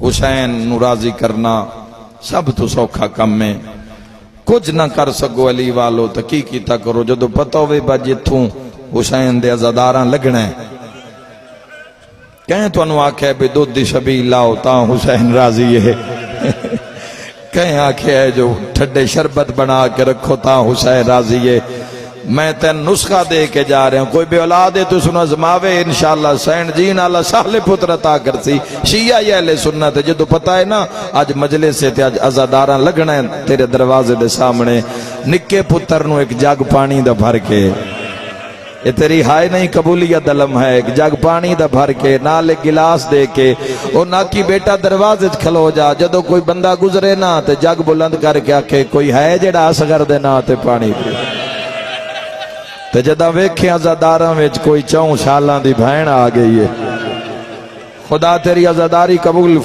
हुसैन नू राजी करना सब तो सौखा कम है। कुछ ना कर सको अली वालो तो की कीता करो जो पता होवे बा जिथों हुसैन दे अज़ादारां लगना है। कहें तुहानू आख्या भी दुध दी छबील लाओ ता हुसैन राजी है कहें आख्या है जो ठंडे शरबत बना के रखो ता हुसैन राजी है। मैं तेन नुस्खा दे के जा रहा हूं, कोई बे औलाद है तो सुनो जमावे इंशाअल्लाह सैन जी नाला साले पुत्र अता करसी शिया या अहले सुन्नत है। जो पता है ना अज मजलिस से ते अज अज़ादारा लगना है तेरे दरवाजे दे सामने निक्के पुत्र नु एक जग पानी दा भर के, ये तेरी हाय नहीं कबूलियत दलम है, एक जग पानी दा भर के नाल एक गिलास दे के ओ ना की बेटा दरवाजे च खलो जा। जदों कोई बंदा गुजरे ना ते जग बुलंद करके आखे कोई है जेड़ा असगर दे ना ते पानी पी। ते जदा वेख्या अज़ादारां विच कोई 4 सालां दी भैन आ गई है। खुदा तेरी अज़ादारी कबूल